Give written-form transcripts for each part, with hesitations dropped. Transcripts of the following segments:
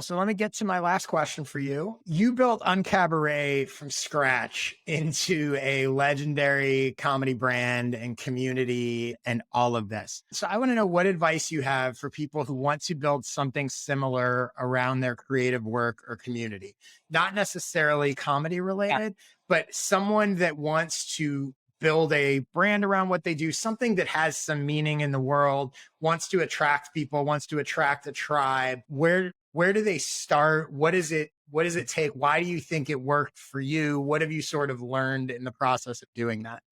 So let me get to my last question for you. You built UnCabaret from scratch into a legendary comedy brand and community and all of this. So I want to know what advice you have for people who want to build something similar around their creative work or community. Not necessarily comedy Yeah. related, but someone that wants to build a brand around what they do, something that has some meaning in the world, wants to attract people, wants to attract a tribe. Where do they start? What does it take? Why do you think it worked for you? What have you sort of learned in the process of doing that?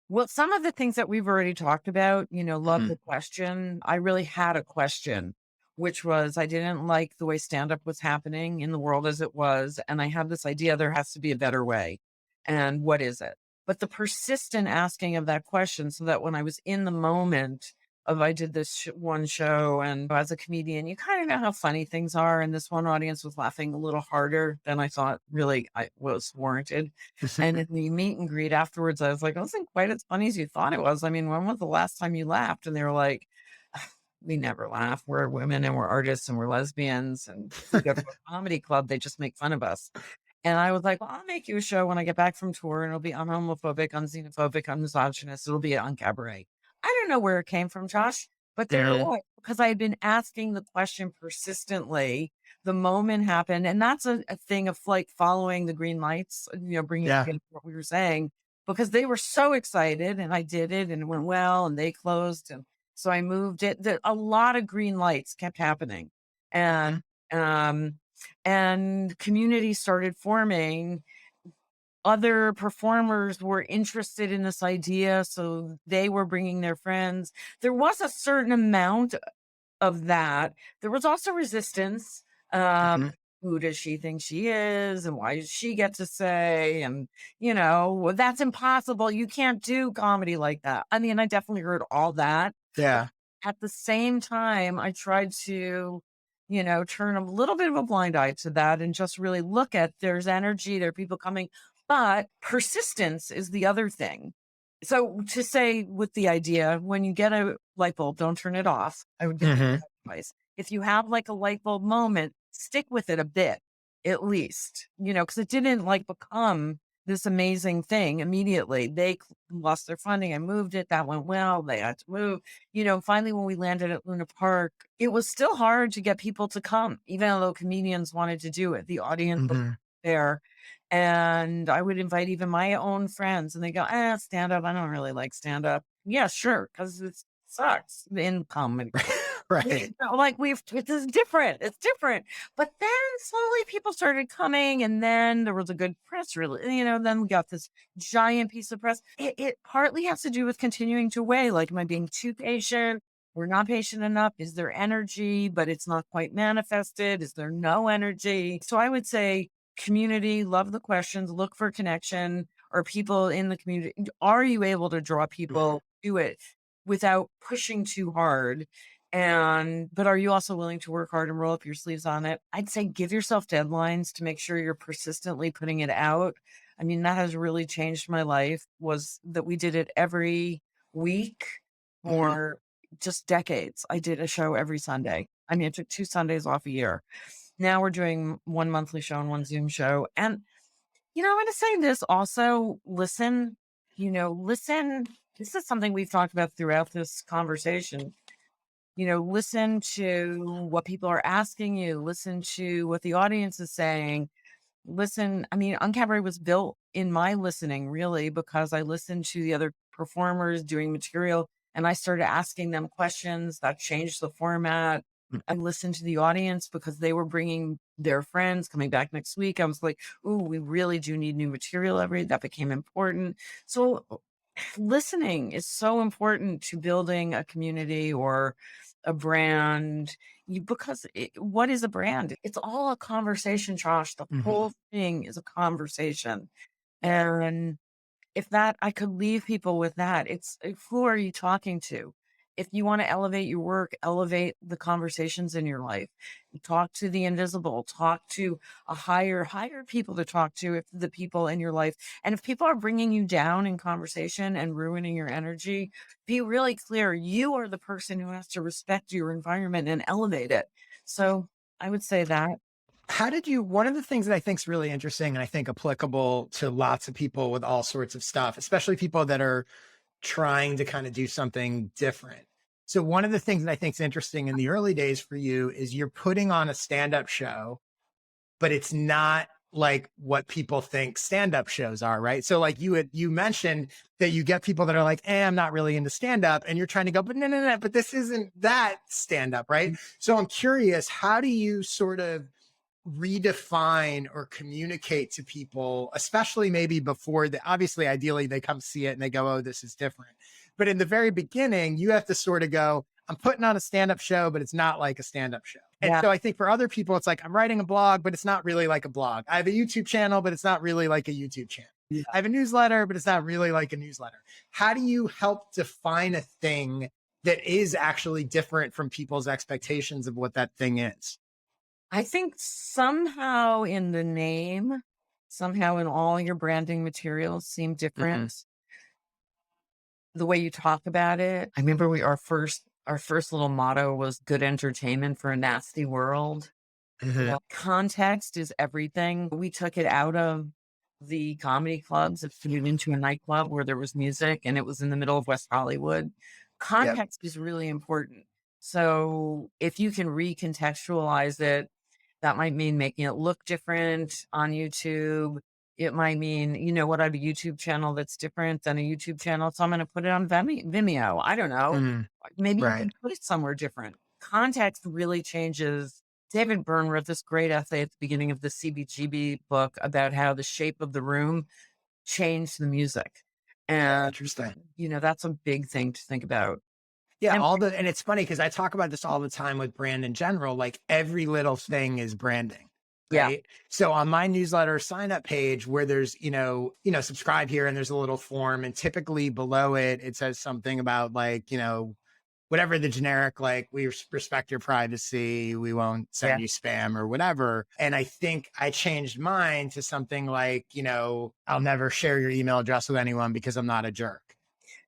Well, some of the things that we've already talked about, love Mhm. the question. I really had a question, which was I didn't like the way stand up was happening in the world as it was. And I had this idea there has to be a better way. And what is it? But the persistent asking of that question so that when I was in the moment of I did this one show and as a comedian, you kind of know how funny things are. And this one audience was laughing a little harder than I thought really I was warranted. And in the meet and greet afterwards, I was like, "It wasn't quite as funny as you thought it was. I mean, when was the last time you laughed?" And they were like, "We never laugh. We're women and we're artists and we're lesbians. And if we go to a comedy club, they just make fun of us." And I was like, "Well, I'll make you a show when I get back from tour, and it'll be unhomophobic, unxenophobic, unmisogynist. It'll be on Cabaret." I don't know where it came from, Josh, but there it Mhm. was because I had been asking the question persistently. The moment happened, and that's a thing of like following the green lights, bringing it Yeah. together what we were saying because they were so excited, and I did it, and it went well, and they closed, and so I moved it. A lot of green lights kept happening, Mhm. and um, and community started forming. Other performers were interested in this idea, so they were bringing their friends. There was a certain amount of that. There was also resistance. Um, Mhm. who does she think she is? And why does she get to say? And, "Well, that's impossible. You can't do comedy like that." I mean, I definitely heard all that. But Yeah. at the same time, I tried to, turn a little bit of a blind eye to that and just really look at there's energy, there are people coming, but persistence is the other thing. So to say with the idea, when you get a light bulb, don't turn it off. I would give Mhm. advice. If you have like a light bulb moment, stick with it a bit, at least, because it didn't like become this amazing thing immediately. They lost their funding. I moved it. That went well. They had to move. Finally, when we landed at Luna Park, it was still hard to get people to come, even though comedians wanted to do it. The audience was Mhm. there. And I would invite even my own friends, and they go, stand up. I don't really like stand up. Yeah, sure. Cause it sucks in comedy. Right. Like this is different. It's different. But then slowly people started coming, and then there was a good press release. Then we got this giant piece of press. It partly has to do with continuing to weigh. Like, am I being too patient? We're not patient enough. Is there energy, but it's not quite manifested? Is there no energy? So I would say community, love the questions, look for connection or people in the community. Are you able to draw people to it without pushing too hard? But are you also willing to work hard and roll up your sleeves on it? I'd say give yourself deadlines to make sure you're persistently putting it out. I mean, that has really changed my life was that we did it every week Mhm. for just decades. I did a show every Sunday. I mean, I took 2 Sundays off a year. Now we're doing 1 monthly show and 1 Zoom show. And, I'm gonna say this also, listen, listen. This is something we've talked about throughout this conversation. Listen to what people are asking you, listen to what the audience is saying. Listen, I mean, Uncabaret was built in my listening really because I listened to the other performers doing material and I started asking them questions that changed the format. I listened to the audience because they were bringing their friends coming back next week. I was like, "Ooh, we really do need new material every." That became important. So listening is so important to building a community or a brand because what is a brand? It's all a conversation, Josh. The Mhm. whole thing is a conversation. And if that I could leave people with that, it's who are you talking to? If you want to elevate your work, elevate the conversations in your life. Talk to the invisible, talk to a higher people to talk to if the people in your life. And if people are bringing you down in conversation and ruining your energy, be really clear. You are the person who has to respect your environment and elevate it. So I would say that. How did you, one of the things that I think is really interesting and I think applicable to lots of people with all sorts of stuff, especially people that are trying to kind of do something different. So one of the things that I think is interesting in the early days for you is you're putting on a stand-up show, but it's not like what people think stand-up shows are, right? So like you mentioned that you get people that are like, I'm not really into stand-up, and you're trying to go, but no, but this isn't that stand-up, right? So I'm curious, how do you sort of redefine or communicate to people, especially maybe before the, obviously, ideally they come see it and they go, oh, this is different. But in the very beginning, you have to sort of go, I'm putting on a stand-up show, but it's not like a stand-up show. And Yeah. so I think for other people, it's like, I'm writing a blog, but it's not really like a blog. I have a YouTube channel, but it's not really like a YouTube channel. Yeah. I have a newsletter, but it's not really like a newsletter. How do you help define a thing that is actually different from people's expectations of what that thing is? I think somehow in the name, somehow in all your branding materials seem different. The way you talk about it. I remember our first little motto was good entertainment for a nasty world. Mm-hmm. Context is everything. We took it out of the comedy clubs and put it into a nightclub where there was music and it was in the middle of West Hollywood. Yep. Context is really important. So if you can recontextualize it, that might mean making it look different on YouTube. It might mean, what, I have a YouTube channel that's different than a YouTube channel. So I'm going to put it on Vimeo. I don't know. Mm, Maybe you right. can put it somewhere different. Context really changes. David Byrne wrote this great essay at the beginning of the CBGB book about how the shape of the room changed the music. And, Interesting. that's a big thing to think about. Yeah, And and it's funny because I talk about this all the time with brand in general. Like every little thing is branding, yeah, right? So on my newsletter sign up page where there's, subscribe here and there's a little form, and typically below it, it says something about like, whatever the generic, like we respect your privacy, we won't yeah, send you spam or whatever. And I think I changed mine to something like, I'll never share your email address with anyone because I'm not a jerk.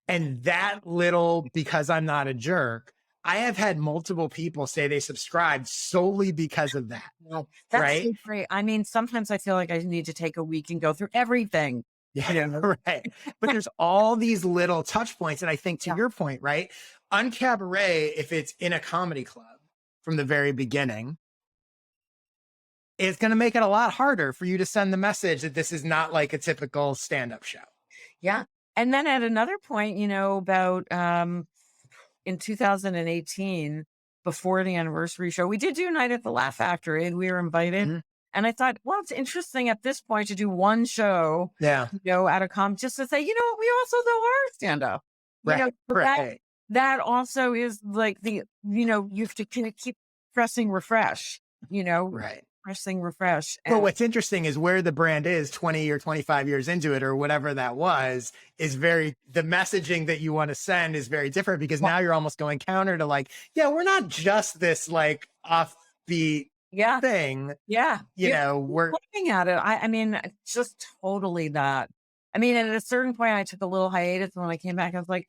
And that little, because I'm not a jerk, I have had multiple people say they subscribed solely because of that. well, that's Right. so great. I mean, sometimes I feel like I need to take a week and go through everything. Yeah. Right. But there's all these little touch points. And I think to Yeah. your point, right? UnCabaret, if it's in a comedy club from the very beginning, it's going to make it a lot harder for you to send the message that this is not like a typical stand-up show. Yeah. And then at another point, about in 2018, before the anniversary show, we did do Night at the Laugh Factory and we were invited. Mhm. And I thought, well, it's interesting at this point to do one show, Yeah. at a just to say, what, we also though are stand up. Right. But Right. that also is like you have to kind of keep pressing refresh, Right. pressing refresh. But what's interesting is where the brand is 20 or 25 years into it or whatever that was, is the messaging that you want to send is very different because now you're almost going counter to like, yeah, we're not just this like offbeat yeah. thing. Yeah. We're looking at it. I mean, just totally that. I mean, at a certain point I took a little hiatus and when I came back, I was like,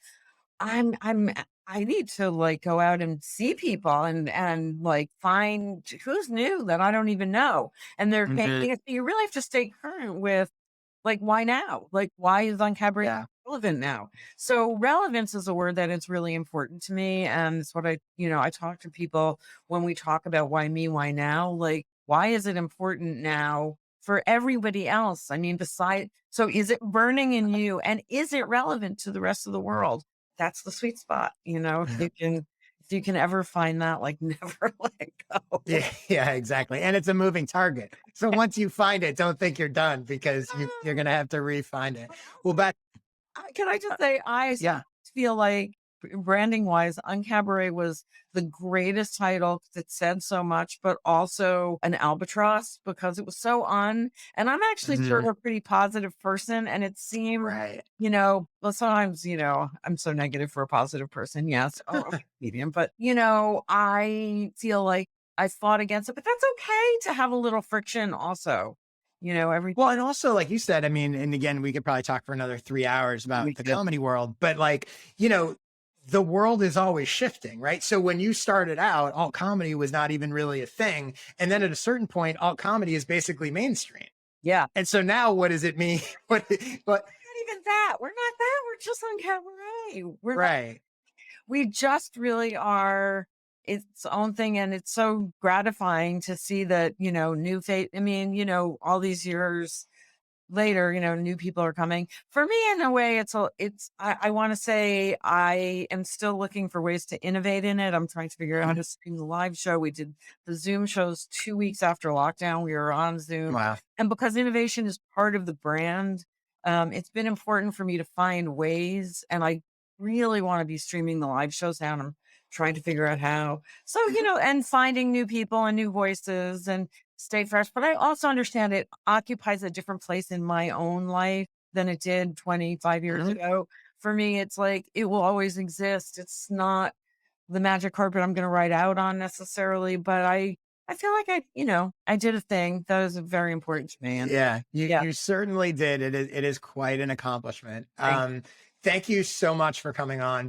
I need to like go out and see people and like find who's new that I don't even know. And they're changing it. You really have to stay current with like, why now? Like, why is UnCabaret relevant now? So relevance is a word that is really important to me. And it's what I talk to people when we talk about why me, why now? Like, why is it important now for everybody else? I mean, so is it burning in you and is it relevant to the rest of the world? That's the sweet spot, if you can ever find that, like never let go. Yeah, exactly. And it's a moving target. So once you find it, don't think you're done because you're going to have to re-find it. Well, Beth, Can I just say, I feel like branding wise, UnCabaret was the greatest title because it said so much, but also an albatross because it was so and I'm actually sort of a pretty positive person. And it seemed, right. well, sometimes, I'm so negative for a positive person. Yes. Medium. But, I feel like I fought against it, but that's okay to have a little friction also. Well, and also, like you said, I mean, and again, we could probably talk for another 3 hours about the comedy world, but like, the world is always shifting, right? So when you started out, alt comedy was not even really a thing. And then at a certain point, alt comedy is basically mainstream. Yeah. And so now what does it mean? what, Not even that. We're not that. We're just on cabaret. right. We just really are its own thing. And it's so gratifying to see that, new face. I mean, all these years later, new people are coming. For me, in a way, I want to say I am still looking for ways to innovate in it. I'm trying to figure out how to stream the live show. We did the Zoom shows 2 weeks after lockdown. We were on Zoom. Wow. And because innovation is part of the brand, it's been important for me to find ways. And I really want to be streaming the live shows now. And I'm trying to figure out how. So, and finding new people and new voices and stay fresh. But I also understand it occupies a different place in my own life than it did 25 years ago. For me, it's like it will always exist. It's not the magic carpet I'm going to ride out on necessarily, but I feel like I did a thing that was very important to me. And Yeah, yeah, you certainly did. It is quite an accomplishment. thank Thank you so much for coming on.